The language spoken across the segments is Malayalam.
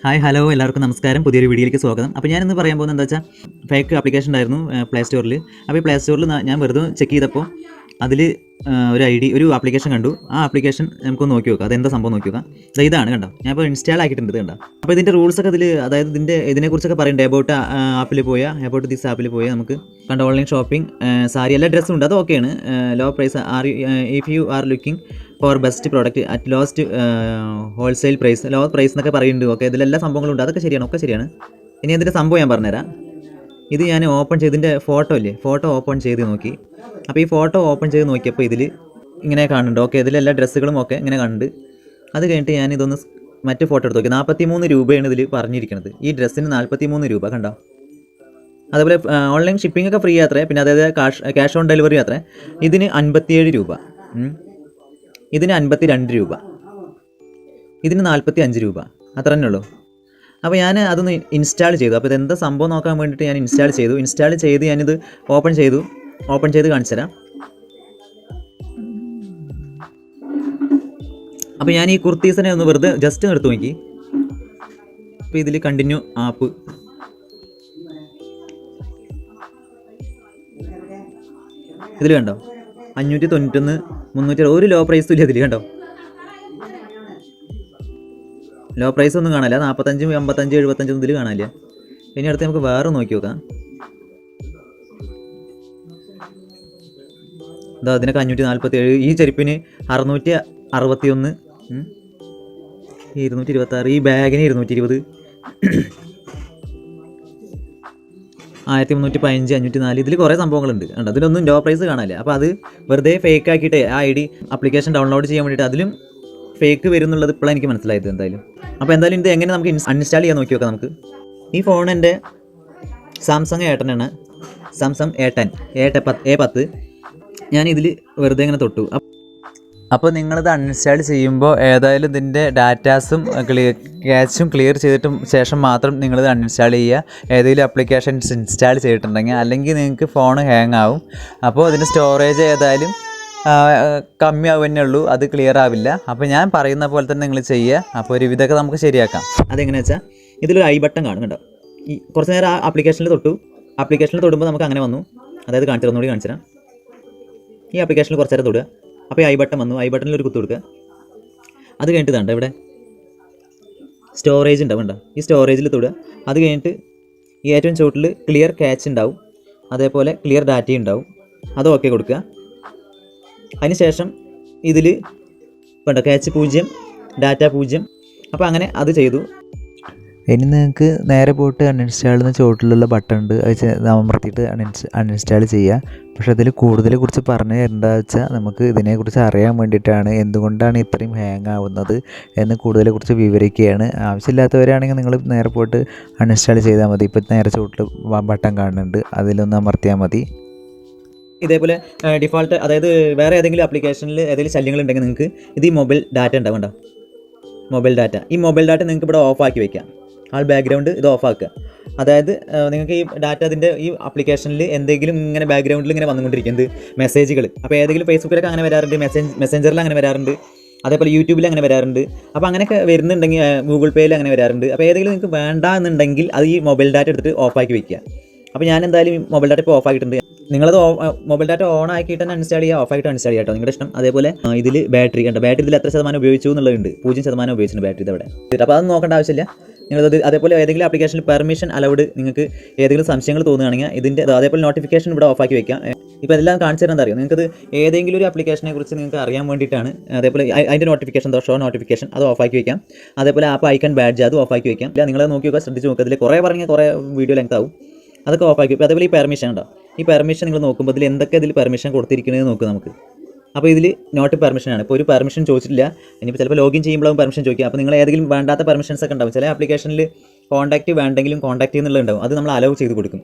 ഹായ് ഹലോ എല്ലാവർക്കും നമസ്കാരം. പുതിയൊരു വീഡിയോയിലേക്ക് സ്വാഗതം. അപ്പോൾ ഞാനിന്ന് പറയാൻ പോകുന്നത് എന്താ വെച്ചാൽ ഫേക്ക് ആപ്ലിക്കേഷൻ ഉണ്ടായിരുന്നു പ്ലേ സ്റ്റോറിൽ. അപ്പോൾ ഈ പ്ലേ സ്റ്റോറിൽ ഞാൻ വെറുതെ ചെക്ക് ചെയ്തപ്പോൾ അതിൽ ഒരു ആപ്ലിക്കേഷൻ കണ്ടു. ആ ആപ്ലിക്കേഷൻ നമുക്കൊന്ന് നോക്കി നോക്കാം, അതെന്താ സംഭവം നോക്കി നോക്കാം. ഇതാണ് കണ്ടോ, ഞാൻ ഇപ്പോൾ ഇൻസ്റ്റാൾ ആക്കിയിട്ടുണ്ട്. കണ്ടോ, അപ്പോൾ ഇതിൻ്റെ റൂൾസൊക്കെ അതായത് ഇതിനെക്കുറിച്ചൊക്കെ പറയുന്നുണ്ട്. അബൌട്ട് ദിസ് ആപ്പിൽ പോയാൽ നമുക്ക് കണ്ട ഓൺലൈൻ ഷോപ്പിംഗ്, സാരി, എല്ലാ ഡ്രസ്സും ഉണ്ട്, അത് ഓക്കെയാണ്. Low price if you are looking for best product at lost wholesale price, low price എന്നൊക്കെ പറയുന്നുണ്ട്. ഓക്കെ, ഇതിലെല്ലാ സംഭവങ്ങളും ഉണ്ട്, അതൊക്കെ ശരിയാണ്, ഒക്കെ ശരിയാണ്. ഇനി അതിൻ്റെ സംഭവം ഞാൻ പറഞ്ഞുതരാം. ഇത് ഞാൻ ഓപ്പൺ ചെയ്തതിൻ്റെ ഫോട്ടോ ഓപ്പൺ ചെയ്ത് നോക്കി. അപ്പോൾ ഈ ഫോട്ടോ ഓപ്പൺ ചെയ്ത് നോക്കിയപ്പോൾ ഇതിൽ ഇങ്ങനെ കാണുന്നുണ്ട്. ഓക്കെ, ഇതിലെല്ലാ ഡ്രസ്സുകളും ഒക്കെ ഇങ്ങനെ കാണുന്നുണ്ട്. അത് കഴിഞ്ഞിട്ട് ഞാനിതൊന്ന് മറ്റു ഫോട്ടോ എടുത്ത് നോക്കി. 43 രൂപയാണ് ഇതിൽ പറഞ്ഞിരിക്കുന്നത്. ഈ ഡ്രസ്സിന് 43 രൂപ കണ്ടോ. അതുപോലെ ഓൺലൈൻ ഷിപ്പിംഗ് ഒക്കെ ഫ്രീ അത്രേ, പിന്നെ അതായത് ക്യാഷ് ഓൺ ഡെലിവറി അത്രേ. ഇതിന് 57 രൂപ, ഇതിന് 52 രൂപ, ഇതിന് 45 രൂപ, അത്ര തന്നെ ഉള്ളൂ. അപ്പോൾ ഞാൻ അതൊന്ന് ഇൻസ്റ്റാൾ ചെയ്തു. അപ്പോൾ ഇതെന്താ സംഭവം നോക്കാൻ വേണ്ടിയിട്ട് ഞാൻ ഇൻസ്റ്റാൾ ചെയ്ത് ഞാനിത് ഓപ്പൺ ചെയ്ത് കാണിച്ചു തരാം. അപ്പോൾ ഞാൻ ഈ കുർത്തീസിനെ ഒന്ന് വെറുതെ ജസ്റ്റ് എടുത്തു നോക്കി. അപ്പോൾ ഇതിൽ കണ്ടിന്യൂ ആപ്പ്, ഇതിൽ കണ്ടോ 591, 300, ഒരു ലോ പ്രൈസും ഇല്ല ഇതിൽ. കണ്ടോ, ലോ പ്രൈസ് ഒന്നും കാണില്ല. 45, 55, 75 ഒന്നും ഇതിൽ കാണില്ല. ഇനി അടുത്ത് നമുക്ക് വേറെ നോക്കി നോക്കാം. ഇതാ അതിനൊക്കെ 547, ഈ ചെരുപ്പിന് 661, 226, ഈ ബാഗിന് 220, 1315, 504, ഇതിൽ കുറേ സംഭവങ്ങളുണ്ട്. കണ്ടോ, അതിലൊന്നും ലോ പ്രൈസ് കാണില്ല. അപ്പോൾ അത് വെറുതെ ഫേക്ക് ആക്കിയിട്ട് ആ ആപ്ലിക്കേഷൻ ഡൗൺലോഡ് ചെയ്യാൻ വേണ്ടിയിട്ട് അതിലും ഫേക്ക് വരും എന്നുള്ളത് ഇപ്പോഴാണ് എനിക്ക് മനസ്സിലായത്. എന്തായാലും അപ്പോൾ എന്തായാലും ഇത് എങ്ങനെ നമുക്ക് അൺഇൻസ്റ്റാൾ ചെയ്യാൻ നോക്കി നോക്കാം. നമുക്ക് ഈ ഫോൺ എൻ്റെ സാംസങ് A10 സാംസങ് A10 ഞാൻ ഇതിൽ വെറുതെ ഇങ്ങനെ തൊട്ടു. അപ്പോൾ നിങ്ങളിത് അൺഇൻസ്റ്റാൾ ചെയ്യുമ്പോൾ ഏതായാലും ഇതിൻ്റെ ഡാറ്റാസും ക്യാച്ചും ക്ലിയർ ചെയ്തിട്ടും ശേഷം മാത്രം നിങ്ങളിത് അൺഇൻസ്റ്റാൾ ചെയ്യുക. ഏതെങ്കിലും ആപ്ലിക്കേഷൻസ് ഇൻസ്റ്റാൾ ചെയ്തിട്ടുണ്ടെങ്കിൽ, അല്ലെങ്കിൽ നിങ്ങൾക്ക് ഫോൺ ഹാങ് ആവും. അപ്പോൾ ഇതിൻ്റെ സ്റ്റോറേജ് ഏതായാലും കമ്മിയാവുന്നേ ഉള്ളൂ, അത് ക്ലിയർ ആവില്ല. അപ്പോൾ ഞാൻ പറയുന്ന പോലെ തന്നെ നിങ്ങൾ ചെയ്യുക. അപ്പോൾ ഒരു വിധമൊക്കെ നമുക്ക് ശരിയാക്കാം. അതെങ്ങനെയാ വെച്ചാൽ ഇതിലൊരു ഐ ബട്ടൺ കാണും കണ്ടോ. ഈ കുറച്ച് നേരം ആ ആപ്ലിക്കേഷനിൽ തൊടുമ്പോൾ നമുക്ക് അങ്ങനെ വന്നു. അതായത് ഒന്നുകൂടി കാണിച്ചു തരാം. ഈ ആപ്ലിക്കേഷനിൽ കുറച്ച് നേരം തൊടുക. അപ്പോൾ ഈ ഐ ബട്ടൺ വന്നു. ഐ ബട്ടണിൽ ഒരു കുത്തു കൊടുക്കുക. അത് കഴിഞ്ഞിട്ട് ഇതാണ്ട് ഇവിടെ സ്റ്റോറേജ് ഉണ്ടാവും. ഈ സ്റ്റോറേജിൽ തൊടുക. അത് കഴിഞ്ഞിട്ട് ഈ ഏറ്റവും ചുവട്ടിൽ ക്ലിയർ ക്യാച്ച് ഉണ്ടാവും, അതേപോലെ ക്ലിയർ ഡാറ്റയും ഉണ്ടാവും. അത് ഓക്കെ കൊടുക്കുക. അതിനുശേഷം ഇതിൽ വേണ്ട ക്യാച്ച് 0, ഡാറ്റ 0. അപ്പോൾ അങ്ങനെ അത് ചെയ്തു. ഇനി നിങ്ങൾക്ക് നേരെ പോയിട്ട് അൺഇൻസ്റ്റാൾ എന്ന ചുവട്ടിലുള്ള ബട്ടൺ ഉണ്ട്, അത് അമർത്തിയിട്ട് അൺഇൻസ്റ്റാൾ ചെയ്യുക. പക്ഷേ അതിൽ കുറിച്ച് പറഞ്ഞു തരേണ്ടത് വെച്ചാൽ നമുക്ക് ഇതിനെക്കുറിച്ച് അറിയാൻ വേണ്ടിയിട്ടാണ്, എന്തുകൊണ്ടാണ് ഇത്രയും ഹാങ് ആവുന്നത് എന്ന് കൂടുതലെക്കുറിച്ച് വിവരിക്കുകയാണ്. ആവശ്യമില്ലാത്തവരാണെങ്കിൽ നിങ്ങൾ നേരെ പോയിട്ട് അൺഇൻസ്റ്റാൾ ചെയ്താൽ മതി. ഇപ്പോൾ നേരെ ചുവട്ടിൽ ബട്ടൺ കാണുന്നുണ്ട്, അതിലൊന്ന് അമർത്തിയാൽ മതി. ഇതേപോലെ ഡിഫോൾട്ട്, അതായത് വേറെ ഏതെങ്കിലും ആപ്ലിക്കേഷനിൽ ഏതെങ്കിലും ശല്യങ്ങളുണ്ടെങ്കിൽ നിങ്ങൾക്ക് ഇത് ഈ മൊബൈൽ ഡാറ്റ ഉണ്ടാവുണ്ടോ, മൊബൈൽ ഡാറ്റ. ഈ മൊബൈൽ ഡാറ്റ നിങ്ങൾക്ക് ഇവിടെ ഓഫ് ആക്കി വയ്ക്കാം. ബാക്ക്ഗ്രൗണ്ട് ഇത് ഓഫ് ആക്കുക. അതായത് നിങ്ങൾക്ക് ഈ ഡാറ്റ അതിൻ്റെ ഈ ആപ്ലിക്കേഷനിൽ എന്തെങ്കിലും ഇങ്ങനെ ബാക്ക്ഗ്രൗണ്ടിൽ ഇങ്ങനെ വന്നുകൊണ്ടിരിക്കുന്നത് മെസ്സേജുകൾ. അപ്പോൾ ഏതെങ്കിലും ഫേസ്ബുക്കിലൊക്കെ അങ്ങനെ വരാറുണ്ട്, മെസ്സഞ്ചറിൽ അങ്ങനെ വരാറുണ്ട്, അതേപോലെ യൂട്യൂബിൽ അങ്ങനെ വരാറുണ്ട്. അപ്പോൾ അങ്ങനെയൊക്കെ വരുന്നുണ്ടെങ്കിൽ ഗൂഗിൾ പേയിൽ അങ്ങനെ വരാറുണ്ട്. അപ്പോൾ ഏതെങ്കിലും നിങ്ങൾക്ക് വേണ്ട എന്നുണ്ടെങ്കിൽ അത് ഈ മൊബൈൽ ഡാറ്റ എടുത്തിട്ട് ഓഫാക്കി വയ്ക്കുക. അപ്പോൾ ഞാൻ എന്തായാലും ഈ മൊബൈൽ ഡാറ്റ ഇപ്പോൾ ഓഫാക്കിയിട്ടുണ്ട്. നിങ്ങളത് മൊബൈൽ ഡാറ്റ ഓൺ ആക്കിയിട്ട് തന്നെ അൺഇൻസ്റ്റാൾ ചെയ്യുക, ഓഫായിട്ട് അൺഇൻസ്റ്റാൾ ചെയ്യാം കേട്ടോ, നിങ്ങളുടെ ഇഷ്ടം. അതേപോലെ ഇതിൽ ബാറ്ററി കണ്ടോ, ബാറ്ററി ഇതിൽ എത്ര ശതമാനം ഉപയോഗിച്ചു എന്നുള്ളതുണ്ട്. 0% ഉപയോഗിച്ചിട്ടുണ്ട് ബാറ്ററി ഇതവിടെ. അപ്പോൾ അതൊന്നും നോക്കേണ്ട ആവശ്യമില്ല. നിങ്ങളത് അതേപോലെ ഏതെങ്കിലും ആപ്ലിക്കേഷനിൽ പെർമിഷൻ അലൗഡ്, നിങ്ങൾക്ക് ഏതെങ്കിലും സംശയങ്ങൾ തോന്നുകയാണെങ്കിൽ ഇതിൻ്റെ അതേപോലെ നോട്ടിഫിക്കേഷൻ ഇവിടെ ഓഫാക്കി വയ്ക്കാം. ഇപ്പോൾ എല്ലാം കാണിച്ചു തരാൻ അറിയാം. നിങ്ങൾക്കത് ഏതെങ്കിലും ഒരു ആപ്ലിക്കേഷനെ കുറിച്ച് നിങ്ങൾക്ക് അറിയാൻ വേണ്ടിയിട്ടാണ്. അതേപോലെ അതിൻ്റെ നോട്ടിഫിക്കേഷൻ, ഷോ നോട്ടിഫിക്കേഷൻ, അത് ഓഫാക്കി വയ്ക്കാം. അതേപോലെ ആപ്പ് ഐക്കൺ ബാഡ്ജ് അത് ഓഫാക്കി വയ്ക്കാം. നിങ്ങളത് നോക്കി നോക്കുക, ശ്രദ്ധിച്ച് നോക്കുക. അതിൽ കുറേ വീഡിയോ ലെങ്ത് ആവും, അതൊക്കെ ഓഫാക്കി വയ്ക്കും. അതേപോലെ ഈ പെർമിഷൻ ഉണ്ടോ, ഈ പെർമിഷൻ നിങ്ങൾ നോക്കുമ്പോൾ ഇതിൽ എന്തൊക്കെ ഇതിൽ പെർമിഷൻ കൊടുത്തിരിക്കുന്നത് നോക്കുക നമുക്ക്. അപ്പോൾ ഇതിൽ നോട്ട് പെർമിഷനാണ്. ഇപ്പോൾ ഒരു പെർമിഷൻ ചോദിച്ചിട്ടില്ല. ഇനിയിപ്പോൾ ചിലപ്പോൾ ലോഗിൻ ചെയ്യുമ്പോഴും പെർമിഷൻ ചോദിക്കുക. അപ്പോൾ നിങ്ങൾ ഏതെങ്കിലും വേണ്ടാത്ത പെർമിഷൻസ് ഒക്കെ ഉണ്ടാവും. ചില ആപ്ലിക്കേഷനിൽ കോൺടാക്റ്റ് വേണ്ടെങ്കിലും കോൺടാക്റ്റ് എന്നുള്ളത് ഉണ്ടാവും, അത് നമ്മൾ അലോ ചെയ്ത് കൊടുക്കും.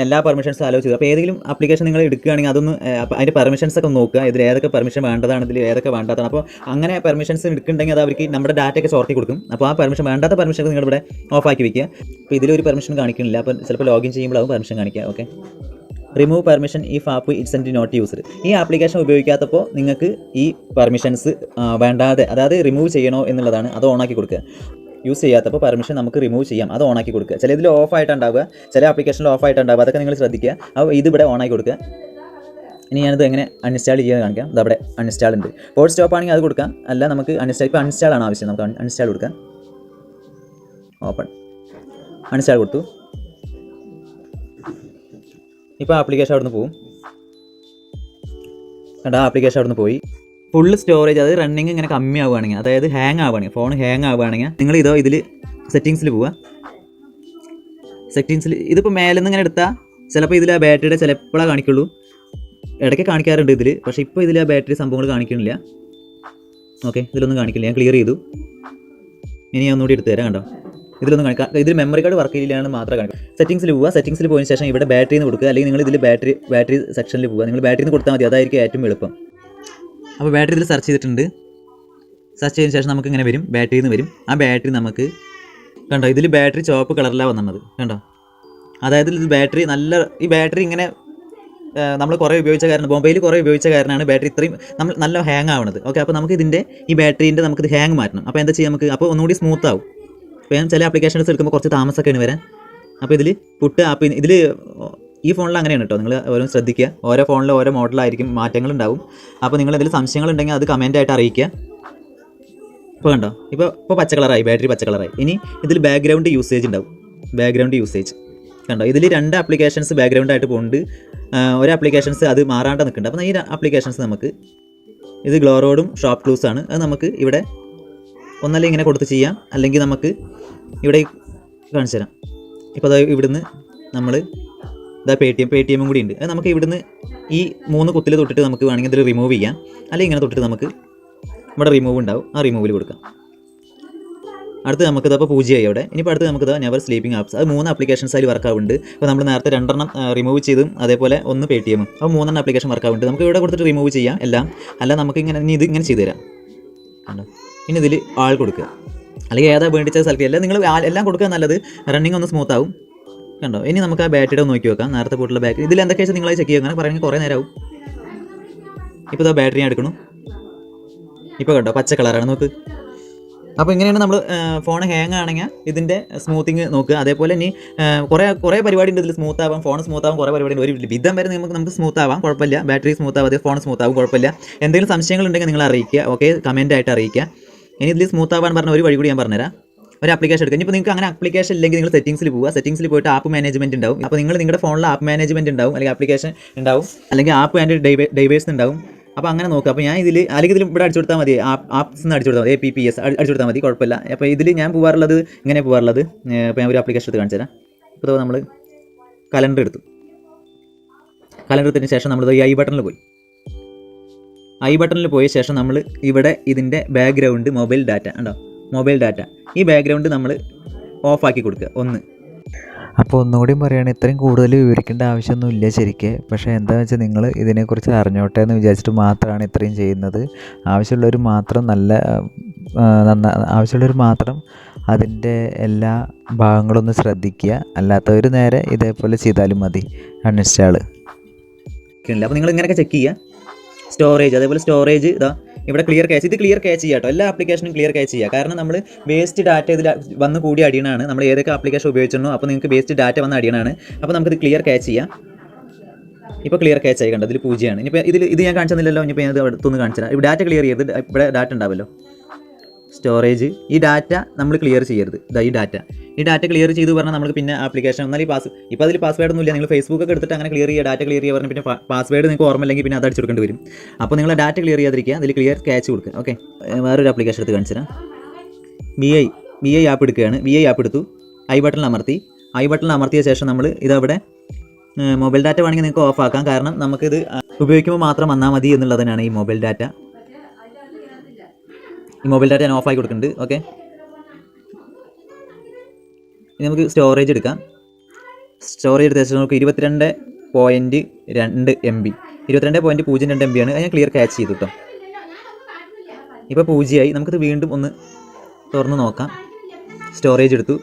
എല്ലാ പെർമിഷൻസും അലോ ചെയ്തു. അപ്പോൾ ഏതെങ്കിലും ആപ്ലിക്കേഷൻ നിങ്ങൾ എടുക്കുകയാണെങ്കിൽ അതൊന്ന് അതിൻ്റെ പെർമിഷൻസ് ഒക്കെ നോക്കുക. ഇതിൽ ഏതൊക്കെ പെർമിഷൻ വേണ്ടതാണ്, ഇതിൽ ഏതൊക്കെ വേണ്ടാത്തതാണ്. അപ്പോൾ അങ്ങനെ പെർമിഷൻസ് എടുക്കുന്നുണ്ടെങ്കിൽ അത് അവർക്ക് നമ്മുടെ ഡാറ്റയൊക്കെ ചോർത്തി കൊടുക്കും. അപ്പോൾ ആ വേണ്ടാത്ത പെർമിഷൻ നിങ്ങളിവിടെ ഓഫാക്കി വയ്ക്കുക. അപ്പോൾ ഇതിലൊരു പെർമിഷൻ കാണിക്കുന്നില്ല. അപ്പോൾ ചിലപ്പോൾ ലോഗിൻ ചെയ്യുമ്പോഴാവും പെർമിഷൻ കാണിക്കുക. Okay, remove permission if app it's not used. ഈ ആപ്ലിക്കേഷൻ ഉപയോഗിക്കാത്തപ്പോൾ നിങ്ങൾക്ക് ഈ പെർമിഷൻസ് വേണ്ടാതെ, അതായത് റിമൂവ് ചെയ്യണോ എന്നുള്ളതാണ്, അത് ഓണാക്കി കൊടുക്കുക. യൂസ് ചെയ്യാത്തപ്പോൾ പെർമിഷൻ നമുക്ക് റിമൂവ് ചെയ്യാം. അത് ഓണാക്കി കൊടുക്കുക. ചില ഇതിൽ ഓഫ് ആയിട്ടുണ്ടാവുക, ചില ആപ്ലിക്കേഷനിൽ ഓഫ് ആയിട്ടുണ്ടാവുക. അതൊക്കെ നിങ്ങൾ ശ്രദ്ധിക്കുക. അപ്പോൾ ഇതിവിടെ ഓണാക്കി കൊടുക്കുക. ഇനി ഞാനിത് എങ്ങനെ അൺഇൻസ്റ്റാൾ ചെയ്യാൻ കാണിക്കാം. ഇതവിടെ അൺഇൻസ്റ്റാൾ ഉണ്ട്. ഫോഴ്സ് സ്റ്റോപ്പ് ആണെങ്കിൽ അത് കൊടുക്കാം. അല്ല നമുക്ക് അൺഇൻസ്റ്റാൾ, ഇപ്പോൾ അൺഇൻസ്റ്റാൾ ആണ് ആവശ്യം. നമുക്ക് അൺഇൻസ്റ്റാൾ കൊടുക്കാം. ഓപ്പൺ, അൺഇൻസ്റ്റാൾ കൊടുത്തു. ഇപ്പോൾ ആപ്ലിക്കേഷൻ അവിടെ നിന്ന് പോകും. കണ്ട ആപ്ലിക്കേഷൻ അവിടെ നിന്ന് പോയി. ഫുള്ള് സ്റ്റോറേജ്, അതായത് റണ്ണിങ് ഇങ്ങനെ കമ്മിയാവുകയാണെങ്കിൽ, അതായത് ഹാങ് ആവുകയാണെങ്കിൽ, ഫോൺ ഹാങ് ആവുകയാണെങ്കിൽ നിങ്ങൾ ഇതിൽ സെറ്റിങ്സിൽ പോവുക. സെറ്റിങ്സിൽ ഇതിപ്പോൾ മേലെ നിന്ന് ഇങ്ങനെ എടുത്താൽ ചിലപ്പോൾ ഇതിൽ ആ ബാറ്ററിയുടെ ചിലപ്പോഴേ കാണിക്കുള്ളൂ. ഇടയ്ക്ക് കാണിക്കാറുണ്ട് ഇതിൽ, പക്ഷേ ഇപ്പോൾ ഇതിൽ ആ ബാറ്ററി സംഭവങ്ങൾ കാണിക്കുന്നില്ല. ഓക്കെ, ഇതിലൊന്നും കാണിക്കില്ല. ഞാൻ ക്ലിയർ ചെയ്തു. ഇനി ഞാൻ ഒന്നുകൂടി എടുത്ത് തരാം. കണ്ടോ, ഇതിലൊന്നും കാണിക്കാം. ഇതിൽ മെമ്മറി കാർഡ് വർക്ക് ചെയ്യില്ലാന്ന് മാത്രമേ കാണിക്കും. സെറ്റിങ്സിൽ പോവുക. സെറ്റിങ്സിൽ പോയതിന് ശേഷം ഇവിടെ ബാറ്ററി എന്ന് കൊടുക്കുക. അല്ലെങ്കിൽ നിങ്ങൾ ഇതിൽ ബാറ്ററി സെക്ഷനിൽ പോവുക. നിങ്ങൾ ബാറ്ററി എന്ന് കൊടുത്താൽ മതി, അതായിരിക്കും ഏറ്റവും എളുപ്പം. അപ്പോൾ ബാറ്ററി ഇതിൽ സെർച്ച് ചെയ്തിട്ടുണ്ട്. സെർച്ച് ചെയ്തതിന് ശേഷം നമുക്ക് ഇങ്ങനെ വരും, ബാറ്ററി എന്ന് വരും. ആ ബാറ്ററി നമുക്ക് കണ്ടോ, ഇതിൽ ബാറ്ററി ചുവപ്പ് കളറിലാണ് വന്നത്. കണ്ടോ, അതായത് ഇത് ബാറ്ററി നല്ല, ഈ ബാറ്ററി ഇങ്ങനെ നമ്മൾ കുറേ ഉപയോഗിച്ച കാരണം, മൊബൈൽ കുറേ ഉപയോഗിച്ച കാരണമാണ് ബാറ്ററി ഇത്രയും നമ്മൾ നല്ല ഹാങ് ആവുന്നത്. ഓക്കെ, അപ്പോൾ നമുക്ക് ഇതിൻ്റെ ഈ ബാറ്ററീൻ്റെ നമുക്കിത് ഹാങ് മാറ്റണം. അപ്പോൾ എന്താ ചെയ്യാം നമുക്ക്, അപ്പോൾ ഒന്നുകൂടി സ്മൂത്ത് ആവും. അപ്പോൾ ഞാൻ ചില ആപ്ലിക്കേഷൻസ് എടുക്കുമ്പോൾ കുറച്ച് താമസമൊക്കെയാണ് വരാൻ. അപ്പോൾ ഇതിൽ പുട്ട് ആപ്പ്, ഇതിൽ ഈ ഫോണിൽ അങ്ങനെയാണ് കേട്ടോ. നിങ്ങൾ ഓരോ ശ്രദ്ധിക്കുക. ഓരോ ഫോണിൽ ഓരോ മോഡലായിരിക്കും, മാറ്റങ്ങളുണ്ടാവും. അപ്പോൾ നിങ്ങൾ എന്തെങ്കിലും സംശയങ്ങളുണ്ടെങ്കിൽ അത് കമൻറ്റായിട്ട് അറിയിക്കുക. ഇപ്പോൾ കണ്ടോ, ഇപ്പോൾ പച്ച കളറായി, ബാറ്ററി പച്ച കളറായി. ഇനി ഇതിൽ ബാക്ക്ഗ്രൗണ്ട് യൂസേജ് ഉണ്ടാവും. ബാക്ക്ഗ്രൗണ്ട് യൂസേജ് കണ്ടോ, ഇതിൽ 2 ആപ്ലിക്കേഷൻസ് ബാക്ക്ഗ്രൗണ്ട് ആയിട്ട് പോകുന്നുണ്ട്. ഒരു ആപ്ലിക്കേഷൻസ് അത് മാറാണ്ട് നിൽക്കുന്നുണ്ട്. അപ്പോൾ ഈ ആപ്ലിക്കേഷൻസ് നമുക്ക്, ഇത് ഗ്ലോറോഡും ഷോപ്പ് ക്ലൂസാണ്. അത് നമുക്ക് ഇവിടെ ഒന്നല്ലെങ്കിൽ ഇങ്ങനെ കൊടുത്ത് ചെയ്യാം, അല്ലെങ്കിൽ നമുക്ക് ഇവിടെ കാണിച്ചു തരാം. ഇപ്പോൾ അത് ഇവിടുന്ന് നമ്മൾ ഇതാ പേടിഎമ്മും കൂടി ഉണ്ട്. അത് നമുക്ക് ഇവിടുന്ന് ഈ 3 കുത്തിൽ തൊട്ടിട്ട് നമുക്ക് വേണമെങ്കിൽ ഇതിൽ റിമൂവ് ചെയ്യാം. അല്ലെങ്കിൽ ഇങ്ങനെ തൊട്ടിട്ട് നമുക്ക് ഇവിടെ റിമൂവ് ഉണ്ടാവും, ആ റിമൂവിൽ കൊടുക്കാം. അടുത്ത് നമുക്കിത് അപ്പോൾ 0 ആയി അവിടെ. ഇനിയിപ്പോൾ അടുത്ത് നമുക്കിത് നെവർ സ്ലീപ്പിംഗ് ആപ്സ്, അത് 3 ആപ്ലിക്കേഷൻസ് അതിൽ വർക്ക് ആവുന്നുണ്ട്. അപ്പോൾ നമ്മൾ നേരത്തെ 2 റിമൂവ് ചെയ്തും അതേപോലെ 1 പേടിഎമ്മും, അപ്പോൾ 3 ആപ്ലിക്കേഷൻ വർക്ക് ആവുന്നുണ്ട്. നമുക്ക് ഇവിടെ കൊടുത്തിട്ട് റിമൂവ് ചെയ്യാം എല്ലാം. അല്ല നമുക്ക് ഇങ്ങനെ ഇത് ഇങ്ങനെ ചെയ്തു തരാം. കണ്ടോ, ഇനി ഇതിൽ ആൾ കൊടുക്കുക, അല്ലെങ്കിൽ ഏതാ വേണ്ടിച്ച സെലക്ട് ചെയ്യുക. നിങ്ങൾ എല്ലാം കൊടുക്കുക നല്ലത്, റണ്ണിങ് ഒന്ന് സ്മൂത്ത് ആവും. കണ്ടോ, ഇനി നമുക്ക് ആ ബാറ്ററിയുടെ ഒന്ന് നോക്കി വെക്കാം. നേരത്തെ പോയിട്ടുള്ള ബാറ്ററി ഇതിൽ എന്തൊക്കെ വെച്ചാൽ നിങ്ങളത് ചെക്ക് ചെയ്യുക. അങ്ങനെ പറയുന്നത് കുറേ നേരമാവും. ഇപ്പോൾ ഇതാ ബാറ്ററി ഞാൻ എടുക്കണം. ഇപ്പോൾ കണ്ടോ, പച്ച കളറാണ് നോക്ക്. അപ്പോൾ ഇങ്ങനെയാണ് നമ്മൾ ഫോൺ ഹാങ് ആണെങ്കിൽ ഇതിൻ്റെ സ്മൂത്തിങ് നോക്കുക. അതേപോലെ ഇനി കുറേ പരിപാടി ഉണ്ട് ഇതിൽ സ്മൂത്ത് ആവാം, ഫോൺ സ്മൂത്ത് ആവാം, കുറേ പരിപാടി ഉണ്ട്. ഒരു വിധം വരെ നമുക്ക് സ്മൂത്ത് ആവാം, കുഴപ്പമില്ല. ബാറ്ററി സ്മൂത്ത് ആവാതെ ഫോൺ സ്മൂത്ത് ആവും, കുഴപ്പമില്ല. എന്തെങ്കിലും സംശയങ്ങളുണ്ടെങ്കിൽ നിങ്ങൾ അറിയിക്കുക. ഓക്കെ, കമൻറ്റ് ആയിട്ട് അറിയിക്കുക. ഇനി ഇതിൽ സ്മൂത്ത് ആവാൻ പറഞ്ഞ ഒരു വഴി കൂടി ഞാൻ പറഞ്ഞുതരാം. ഒരു ആപ്ലിക്കേഷൻ എടുക്കുക. ഇപ്പോൾ നിങ്ങൾക്ക് അങ്ങനെ ആപ്ലിക്കേഷൻ ഇല്ലെങ്കിൽ നിങ്ങൾ സെറ്റിംഗ്സിൽ പോവുക. സെറ്റിംഗ്സിൽ പോയിട്ട് ആപ്പ് മാനേജ്മെൻറ്റ് ഉണ്ടാവും. അപ്പോൾ നിങ്ങളുടെ ഫോണിൽ ആപ്പ് മാനേജ്മെൻറ്റ് ഉണ്ടാവും, അല്ലെങ്കിൽ ആപ്ലിക്കേഷൻ ഉണ്ടാവും, അല്ലെങ്കിൽ ആപ്പ് ആൻഡ് ഡൈവേഴ്സ് ഉണ്ടാവും. അപ്പോൾ അങ്ങനെ നോക്കുക. അപ്പോൾ ഞാൻ അല്ലെങ്കിൽ ഇതിൽ ഇവിടെ അടിച്ചു കൊടുത്താൽ മതി, ആപ്സ് അടിച്ചു കൊടുത്താൽ മതി, APPS അടിച്ചു കൊടുത്താൽ മതി, കുഴപ്പമില്ല. അപ്പോൾ ഇതിൽ ഞാൻ പോകാറുള്ളത് ഇങ്ങനെ പോകാറുള്ളത്. അപ്പോൾ ഞാൻ ഒരു ആപ്ലിക്കേഷൻ എടുത്ത് കാണിച്ചു തരാം. ഇപ്പോൾ നമ്മൾ കലണ്ടർ എടുത്തു. കലണ്ടർ എടുത്തതിന് ശേഷം നമ്മൾ ഈ ഐ ബട്ടണിൽ പോയി. ഐ ബട്ടണിൽ പോയ ശേഷം നമ്മൾ ഇവിടെ ഇതിൻ്റെ ബാക്ക്ഗ്രൗണ്ട് മൊബൈൽ ഡാറ്റ ഉണ്ടോ, മൊബൈൽ ഡാറ്റ, ഈ ബാക്ക്ഗ്രൗണ്ട് നമ്മൾ ഓഫാക്കി കൊടുക്കുക. അപ്പോൾ ഒന്നുകൂടി പറയുകയാണെങ്കിൽ ഇത്രയും കൂടുതൽ വിവരിക്കേണ്ട ആവശ്യമൊന്നുമില്ല ശരിക്ക്. പക്ഷേ എന്താണെന്ന് വെച്ചാൽ നിങ്ങൾ ഇതിനെക്കുറിച്ച് അറിഞ്ഞോട്ടെ എന്ന് വിചാരിച്ചിട്ട് മാത്രമാണ് ഇത്രയും ചെയ്യുന്നത്. ആവശ്യമുള്ളവർ മാത്രം ആവശ്യമുള്ളവർ മാത്രം അതിൻ്റെ എല്ലാ ഭാഗങ്ങളൊന്ന് ശ്രദ്ധിക്കുക. അല്ലാത്തവർ നേരെ ഇതേപോലെ ചെയ്താലും മതി, അൺഇൻസ്റ്റാൾ. അപ്പോൾ നിങ്ങൾ ഇങ്ങനെയൊക്കെ ചെക്ക് ചെയ്യുക. സ്റ്റോറേജ്, അതേപോലെ സ്റ്റോറേജ് ഇതാ ഇവിടെ ക്ലിയർ ക്യാച്ച്, ഇത് ക്ലിയർ ക്യാച്ച് ചെയ്യാം കേട്ടോ. എല്ലാ ആപ്ലിക്കേഷനും ക്ലിയർ ക്യാച്ച് ചെയ്യുക. കാരണം നമ്മൾ വേസ്റ്റ് ഡാറ്റ ഇതിൽ വന്ന് കൂടി അടിയണമാണ്. നമ്മൾ ഏതൊക്കെ ആപ്ലിക്കേഷൻ ഉപയോഗിച്ചിരുന്നോ അപ്പോൾ നിങ്ങൾക്ക് വേസ്റ്റ് ഡാറ്റ വന്ന് അടിയണമാണ്. അപ്പോൾ നമുക്കിത് ക്ലിയർ ക്യാച്ച് ചെയ്യാം. ഇപ്പോൾ ക്ലിയർ ക്യാച്ച് ആയി കണ്ടോ, ഇതിൽ 0 ആണ്. ഇനിയിപ്പോൾ ഇത് ഞാൻ കാണിച്ചെന്നില്ലല്ലോ. ഇനിയിപ്പോൾ ഞാൻ അടുത്തൊന്ന് കാണിച്ചു തരാം. ഡാറ്റ ക്ലിയർ ചെയ്യരുത്. ഇവിടെ ഡാറ്റ ഉണ്ടാവുമല്ലോ, സ്റ്റോറേജ്, ഈ ഡാറ്റ നമ്മൾ ക്ലിയർ ചെയ്യരുത്. ഈ ഡാറ്റ ക്ലിയർ ചെയ്തു പറഞ്ഞാൽ നമുക്ക് പിന്നെ ആപ്ലിക്കേഷൻ ഒന്നാലും ഇപ്പോൾ അതിൽ പാസ്വേഡ് ഒന്നുമില്ല. നിങ്ങൾ ഫേസ്ബുക്ക് ഒക്കെ എടുത്തിട്ട് അങ്ങനെ ക്ലിയർ ചെയ്യുക, ഡാറ്റ ക്ലിയർ ചെയ്യുക പറഞ്ഞാൽ പിന്നെ പാസ്വേഡ് നിങ്ങൾക്ക് ഓർമ്മയില്ലെങ്കിൽ പിന്നെ അത് അടിച്ചെടുക്കേണ്ടി വരും. അപ്പോൾ നിങ്ങൾ ഡാറ്റ ക്ലിയർ ചെയ്യാതിരിക്കുക, അതിൽ ക്ലിയർ ക്യാച്ച് കൊടുക്കുക. ഓക്കെ, വേറൊരു ആപ്ലിക്കേഷൻ എടുത്ത് കാണിച്ചു തരാം. VI ആപ്പ് എടുക്കുകയാണ്. VI ആപ്പ് എടുത്തു. ഐ ബട്ടണിൽ അമർത്തിയ ശേഷം നമ്മൾ ഇതവിടെ മൊബൈൽ ഡാറ്റ വേണമെങ്കിൽ നിങ്ങൾക്ക് ഓഫ് ആക്കാം. കാരണം നമുക്കിത് ഉപയോഗിക്കുമ്പോൾ മാത്രം വന്നാൽ മതി എന്നുള്ളതിനാണ് ഈ മൊബൈൽ ഡാറ്റ. ഞാൻ ഓഫാക്കി കൊടുക്കുന്നുണ്ട്. ഓക്കെ, ഇനി നമുക്ക് സ്റ്റോറേജ് എടുക്കാം. സ്റ്റോറേജ് എടുത്ത ശേഷം നമുക്ക് 22.2 MB 22.02 MB ആണ്. അത് ഞാൻ ക്ലിയർ ക്യാച്ച് ചെയ്തു കേട്ടോ. ഇപ്പോൾ 0 ആയി. നമുക്കിത് വീണ്ടും ഒന്ന് തുറന്ന് നോക്കാം. സ്റ്റോറേജ് എടുത്തു.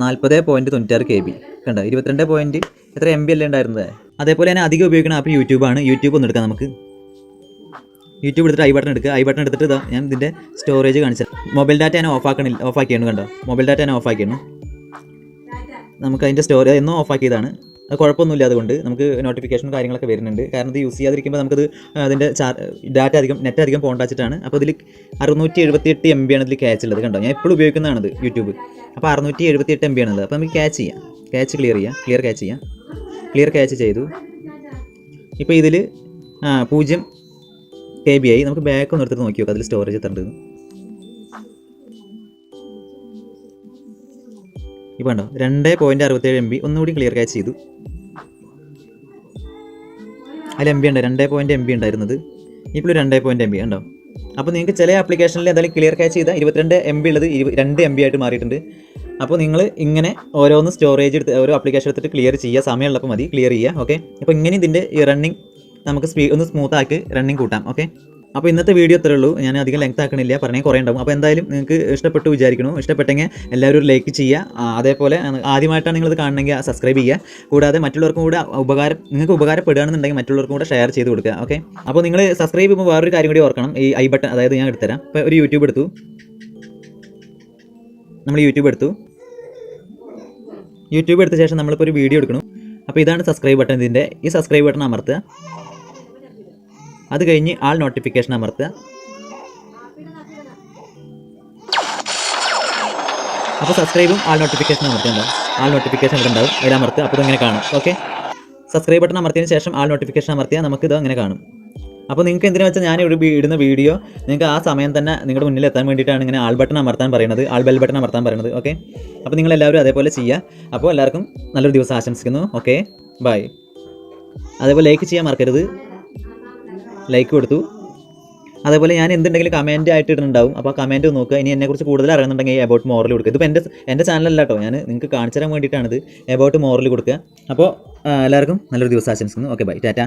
40.96 KB കണ്ടോ, 22 എത്ര MB അല്ലേ ഉണ്ടായിരുന്നത്. അതേപോലെ തന്നെ അധികം ഉപയോഗിക്കുന്ന ആപ്പ് യൂട്യൂബാണ്. യൂട്യൂബ് ഒന്ന് എടുക്കാം നമുക്ക്. യൂട്യൂബ് എടുത്തിട്ട് ഐ ബട്ടൺ എടുക്കുക. ഐ ബട്ടൺ എടുത്തിട്ട് ഇതാ ഞാൻ ഇതിൻ്റെ സ്റ്റോറേജ് കാണിച്ചത്. മൊബൈൽ ഡാറ്റ ഞാൻ ഓഫാക്കിയാണ് കണ്ടോ. മൊബൈൽ ഡാറ്റ ഞാൻ ഓഫാക്കിയാണ്. നമുക്ക് അതിൻ്റെ സ്റ്റോറേജ് എന്നും ഓഫാക്കിയതാണ്. അത് കുഴപ്പമൊന്നുമില്ല. അതുകൊണ്ട് നമുക്ക് നോട്ടിഫിക്കേഷനും കാര്യങ്ങളൊക്കെ വരുന്നുണ്ട്. കാരണം ഇത് യൂസ് ചെയ്യാതിരിക്കുമ്പോൾ നമുക്കത് അതിൻ്റെ നെറ്റ് അധികം പോകണ്ടാച്ചിട്ടാണ്. അപ്പോൾ ഇതിൽ 678 MB ആണ് ഇതിൽ ക്യാച്ച് ഉള്ളത് കണ്ടോ. ഞാൻ എപ്പോഴും ഉപയോഗിക്കുന്നതാണത് യൂട്യൂബ്. അപ്പോൾ 678 MB ആണുള്ളത്. അപ്പോൾ നമുക്ക് ക്യാച്ച് ചെയ്യാം. ക്യാച്ച് ക്ലിയർ ക്യാച്ച് ചെയ്യാം. ക്ലിയർ ക്യാച്ച് ചെയ്തു. ഇപ്പോൾ ഇതിൽ 0 KB ആയി. നമുക്ക് ബാക്ക് ഒന്ന് എടുത്തിട്ട് നോക്കി നോക്കാം അതിൽ സ്റ്റോറേജ് എത്തേണ്ടത്. ഇപ്പോൾ ഉണ്ടോ 2.67 MB. ഒന്നുകൂടി ക്ലിയർ ക്യാച്ച് ചെയ്തു. അതിൽ MB ഉണ്ട് 2 MB ഉണ്ടായിരുന്നത്. ഇപ്പോൾ 2 MB ഉണ്ടോ. അപ്പോൾ നിങ്ങൾക്ക് ചില ആപ്ലിക്കേഷനിൽ എന്തായാലും ക്ലിയർ ക്യാച്ച് ചെയ്താൽ 22 MB ഉള്ളത് 2 MB ആയിട്ട് മാറിയിട്ടുണ്ട്. അപ്പോൾ നിങ്ങൾ ഇങ്ങനെ ഓരോന്ന് സ്റ്റോറേജ് എടുത്ത് ഓരോ ആപ്ലിക്കേഷൻ എടുത്തിട്ട് ക്ലിയർ ചെയ്യുക. സമയമുള്ളപ്പോൾ മതി ക്ലിയർ ചെയ്യുക. ഓക്കെ. അപ്പോൾ ഇങ്ങനെ ഇതിൻ്റെ ഈ റണ്ണിങ് നമുക്ക് ഒന്ന് സ്മൂത്താക്കി റണ്ണിങ് കൂട്ടാം. ഓക്കെ. അപ്പോൾ ഇന്നത്തെ വീഡിയോ ഇത്രയേ ഉള്ളൂ. ഞാൻ അധികം ലെങ്ത് ആക്കണില്ല, പറഞ്ഞാൽ കുറേ ഉണ്ടാവും. അപ്പോൾ എന്തായാലും നിങ്ങൾക്ക് ഇഷ്ടപ്പെട്ടു വിചാരിക്കുന്നു. ഇഷ്ടപ്പെട്ടെങ്കിൽ എല്ലാവരും ഒരു ലൈക്ക് ചെയ്യുക. അതേപോലെ ആദ്യമായിട്ടാണ് നിങ്ങളിത് കാണണമെങ്കിൽ സബ്സ്ക്രൈബ് ചെയ്യുക. കൂടാതെ മറ്റുള്ളവർക്കും കൂടെ നിങ്ങൾക്ക് ഉപകാരപ്പെടുകയാണെന്നുണ്ടെങ്കിൽ മറ്റുള്ളവർക്കും കൂടെ ഷെയർ ചെയ്ത് കൊടുക്കുക. ഓക്കെ. അപ്പോൾ നിങ്ങൾ സബ്സ്ക്രൈബ് ചെയ്യുമ്പോൾ വേറൊരു കാര്യം കൂടി ഓർക്കണം. ഈ ഐ ബട്ടൺ, അതായത് ഞാൻ എടുത്തുതരാം. ഇപ്പോൾ ഒരു യൂട്യൂബ് എടുത്തു. നമ്മൾ യൂട്യൂബ് എടുത്ത ശേഷം നമ്മളിപ്പോൾ ഒരു വീഡിയോ എടുക്കണം. അപ്പോൾ ഇതാണ് സബ്സ്ക്രൈബ് ബട്ടൺ. ഇതിൻ്റെ ഈ സബ്സ്ക്രൈബ് ബട്ടൺ അമർത്തുക. അത് കഴിഞ്ഞ് ആൾ നോട്ടിഫിക്കേഷൻ അമർത്തുക. അപ്പോൾ സബ്സ്ക്രൈബും ആൾ നോട്ടിഫിക്കേഷൻ അമർത്തിയുണ്ടാവും. ആൾ നോട്ടിഫിക്കേഷൻ ഇവിടെ ഉണ്ടാവും. അതിൽ അമർത്തുക. അപ്പോൾ ഇങ്ങനെ കാണും. ഓക്കെ. സബ്സ്ക്രൈബ് ബട്ടൺ അമർത്തിയതിന് ശേഷം ആൾ നോട്ടിഫിക്കേഷൻ അമർത്തിയാൽ നമുക്ക് ഇത് അങ്ങനെ കാണും. അപ്പോൾ നിങ്ങൾക്ക് എന്തിനാ വെച്ചാൽ ഞാൻ ഇവിടെ ഇടുന്ന വീഡിയോ നിങ്ങൾക്ക് ആ സമയം തന്നെ നിങ്ങളുടെ മുന്നിൽ എത്താൻ വേണ്ടിയിട്ടാണ് ഇങ്ങനെ ആൾ ബട്ടൺ അമർത്താൻ പറയുന്നത്, ആൾ ബെൽ ബട്ടൺ അമർത്താൻ പറയുന്നത്. ഓക്കെ. അപ്പോൾ നിങ്ങളെല്ലാവരും അതേപോലെ ചെയ്യുക. അപ്പോൾ എല്ലാവർക്കും നല്ലൊരു ദിവസം ആശംസിക്കുന്നു. Okay, by. അതേപോലെ ലൈക്ക് ചെയ്യാൻ മറക്കരുത്. ലൈക്ക് കൊടുത്തു. അതേപോലെ ഞാൻ എന്തുണ്ടെങ്കിലും കമൻറ്റ് ആയിട്ട് ഇടുന്നുണ്ടാവും. അപ്പോൾ ആ കമൻറ്റ് നോക്കുക. ഇനി എന്നെക്കുറിച്ച് കൂടുതൽ അറിയുന്നുണ്ടെങ്കിൽ എബൌട്ട് മോറിൽ കൊടുക്കുക. ഇതിപ്പോൾ എൻ്റെ ചാനലല്ല കേട്ടോ, ഞാൻ നിങ്ങൾക്ക് കാണിച്ചു തരാൻ വേണ്ടിയിട്ടാണിത്. എബൌട്ട് മോറിൽ കൊടുക്കുക. അപ്പോൾ എല്ലാവർക്കും നല്ലൊരു ദിവസം ആശംസിക്കുന്നു. Okay, bye, Tata.